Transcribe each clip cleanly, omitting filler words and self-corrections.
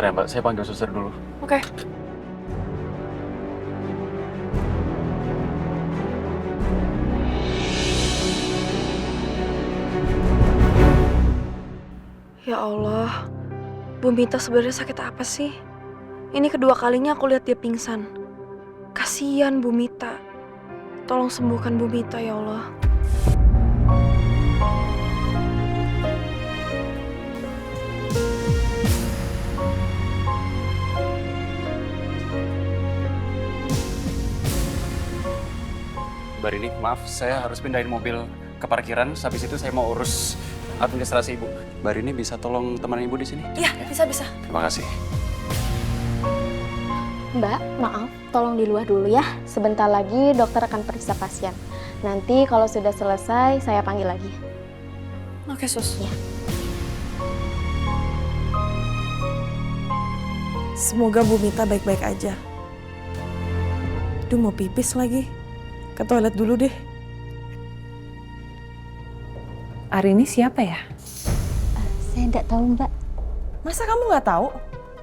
Sebentar ya Mbak, saya panggil suster dulu. Oke. Ya Allah, Bu Mita sebenarnya sakit apa sih? Ini kedua kalinya aku lihat dia pingsan. Kasian Bu Mita. Tolong sembuhkan Bu Mita ya Allah. Mbak Rini, maaf, saya harus pindahin mobil ke parkiran. Habis itu saya mau urus administrasi Ibu. Mbak Rini bisa tolong teman Ibu di sini? Iya, bisa. Terima kasih. Mbak, maaf, tolong di luar dulu ya. Sebentar lagi dokter akan periksa pasien. Nanti kalau sudah selesai, saya panggil lagi. Oke, Sus. Ya. Semoga Bu Mita baik-baik aja. Duh, mau pipis lagi. Ke toilet dulu deh. Arini siapa ya? Saya tidak tahu, Mbak. Masa kamu nggak tahu?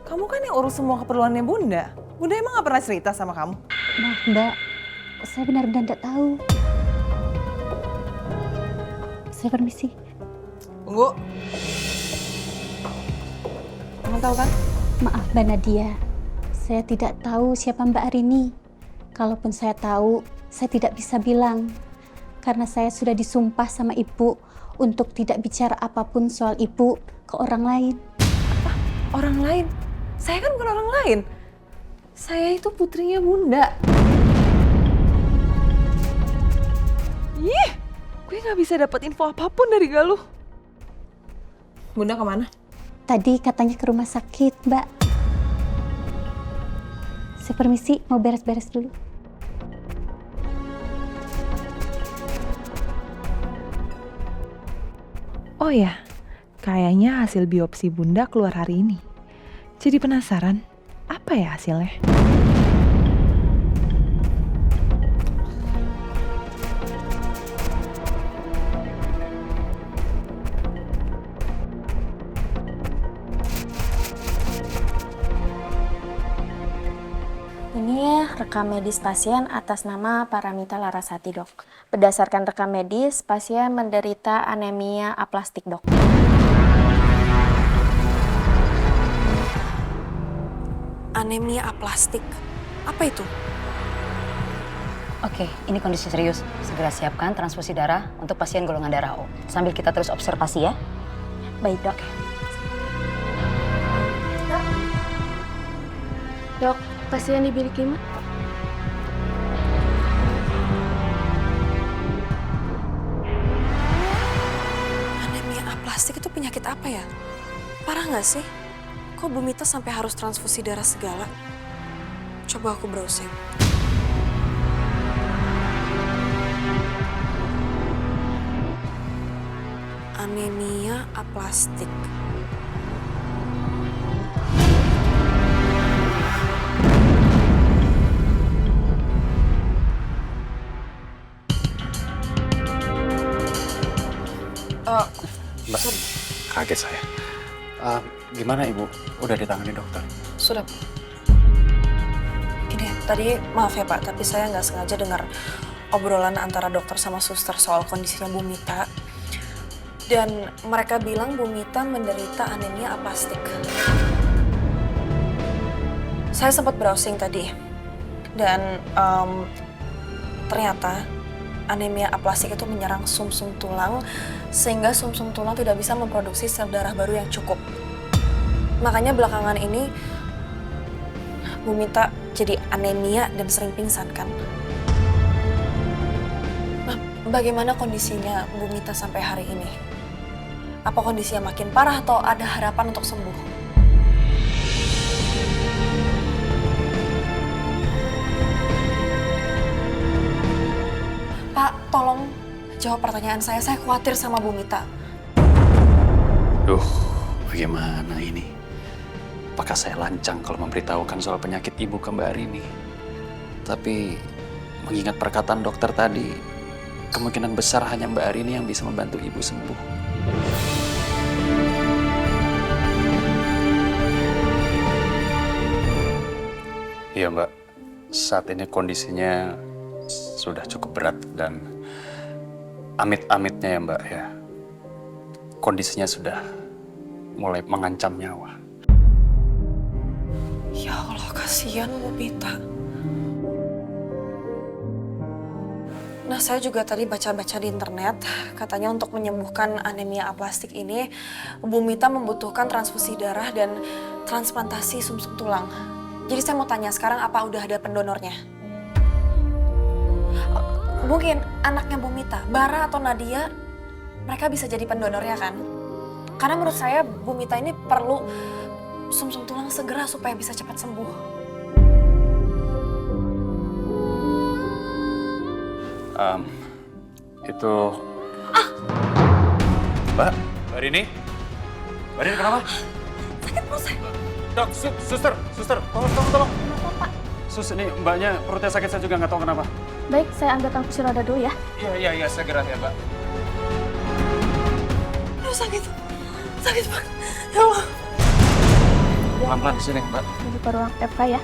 Kamu kan yang urus semua keperluannya Bunda. Bunda emang nggak pernah cerita sama kamu? Maaf, Mbak. Saya benar-benar tidak tahu. Saya permisi. Tunggu. Kamu tahu kan? Maaf, Mbak Nadia. Saya tidak tahu siapa Mbak Arini. Kalaupun saya tahu, saya tidak bisa bilang. Karena saya sudah disumpah sama Ibu untuk tidak bicara apapun soal Ibu ke orang lain. Apa? Orang lain? Saya kan bukan orang lain. Saya itu putrinya Bunda. Ih, gue nggak bisa dapat info apapun dari Galuh. Bunda kemana? Tadi katanya ke rumah sakit, Mbak. Saya permisi, mau beres-beres dulu. Oh ya, kayaknya hasil biopsi Bunda keluar hari ini. Jadi penasaran, apa ya hasilnya? Ini rekam medis pasien atas nama Paramita Larasati, Dok. Berdasarkan rekam medis, pasien menderita anemia aplastik, Dok. Anemia aplastik. Apa itu? Oke, ini kondisi serius. Segera siapkan transfusi darah untuk pasien golongan darah O. Sambil kita terus observasi ya. Baik, Dok. Dok, pasien di bilik 5. Anemia aplastik itu penyakit apa ya? Parah nggak sih? Kok Bu Mita sampai harus transfusi darah segala? Coba aku browsing. Anemia aplastik. Mbak, kaget saya. Gimana Ibu? Udah ditangani dokter? Sudah. Ini tadi maaf ya Pak, tapi saya nggak sengaja dengar obrolan antara dokter sama suster soal kondisinya Bu Mita. Dan mereka bilang Bu Mita menderita anemia aplastik. Saya sempat browsing tadi. Dan ternyata anemia aplastik itu menyerang sumsum tulang sehingga sumsum tulang tidak bisa memproduksi sel darah baru yang cukup. Makanya belakangan ini Bu Mita jadi anemia dan sering pingsan kan. Nah, bagaimana kondisinya Bu Mita sampai hari ini? Apa kondisinya makin parah atau ada harapan untuk sembuh? Pak, tolong jawab pertanyaan saya. Saya khawatir sama Bu Mita. Duh, bagaimana ini? Apakah saya lancang kalau memberitahukan soal penyakit Ibu ke Mbak Rini? Tapi mengingat perkataan dokter tadi, kemungkinan besar hanya Mbak Rini yang bisa membantu Ibu sembuh. Iya Mbak, saat ini kondisinya sudah cukup berat dan amit-amitnya ya Mbak ya. Kondisinya sudah mulai mengancam nyawa. Ya Allah, kasihan Bu Mita. Nah, saya juga tadi baca-baca di internet, katanya untuk menyembuhkan anemia aplastik ini, Bu Mita membutuhkan transfusi darah dan transplantasi sumsum tulang. Jadi saya mau tanya sekarang apa udah ada pendonornya? Mungkin anaknya Bu Mita, Bara atau Nadia, mereka bisa jadi pendonornya kan? Karena menurut saya Bu Mita ini perlu sumsum tulang segera supaya bisa cepat sembuh. Itu... Mbak Rini? Mbak Rini kenapa? Sakit perut saya. Dok, suster, tolong. Kenapa, Pak? Sus, ini mbaknya perutnya sakit, saya juga nggak tahu kenapa. Baik, saya ambilkan kursi roda dulu ya. Iya, segera ya Mbak. Aduh, sakit banget. Ya Allah. Pelan-pelan di sini Mbak. Menuju ke ruang FK ya.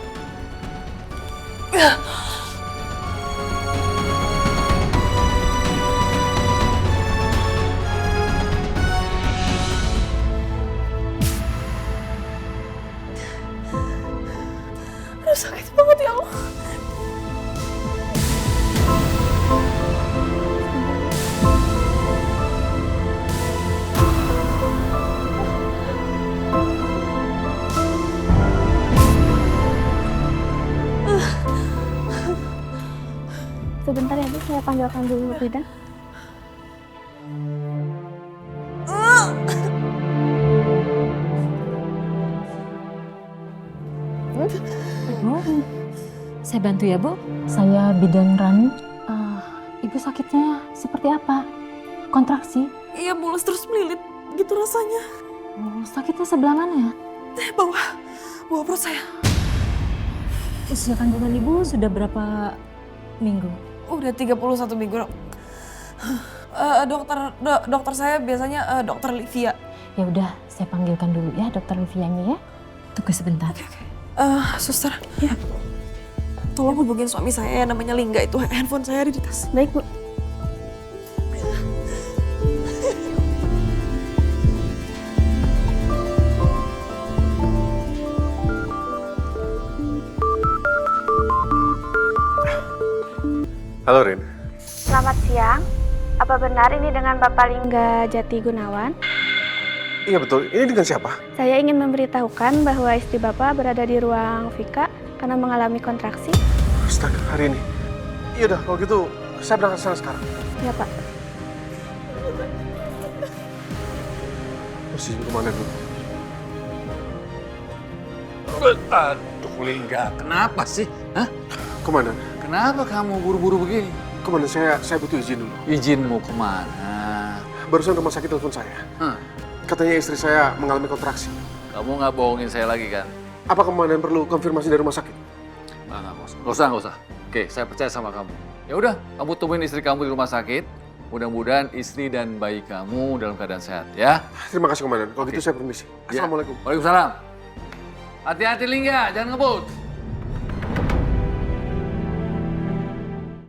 Aduh, sakit banget ya Allah. Sebentar ya, Bu, saya panggilkan dulu bidan. Saya bantu ya, Bu? Saya bidan Rani. Ibu sakitnya seperti apa? Kontraksi? Iya, mulus terus melilit gitu rasanya. Oh, sakitnya sebelah mana ya? Bawah perut saya. Usia kandungan Ibu sudah berapa minggu? Udah 31 minggu, Dok. Dokter saya biasanya Dokter Livia. Ya udah, saya panggilkan dulu ya dokter Livianya ya. Tunggu sebentar. Suster. Ya. Tolong hubungin suami saya namanya Lingga itu. Handphone saya ada di tas. Baik, Bu. Halo Rin. Selamat siang. Apa benar ini dengan Bapak Lingga Jati Gunawan? Iya betul, ini dengan siapa? Saya ingin memberitahukan bahwa istri Bapak berada di ruang Vika karena mengalami kontraksi. Astaga, hari ini. Iya udah, kalau gitu saya berangkat ke sana sekarang. Ya, Pak. Mesti kemana dulu? Aduh, Lingga, kenapa sih? Hah? Komandan, Kenapa kamu buru-buru begini? komandan saya butuh izin dulu. Izinmu kemana? Barusan rumah sakit telepon saya. Katanya istri saya mengalami kontraksi. Kamu nggak bohongin saya lagi kan? Apa komandan perlu konfirmasi dari rumah sakit? Nggak usah. Oke, saya percaya sama kamu. Ya udah, kamu tungguin istri kamu di rumah sakit. Mudah-mudahan istri dan bayi kamu dalam keadaan sehat, ya. Terima kasih komandan. Kalau gitu saya permisi. Ya. Assalamualaikum. Waalaikumsalam. Hati-hati Lingga, jangan ngebut.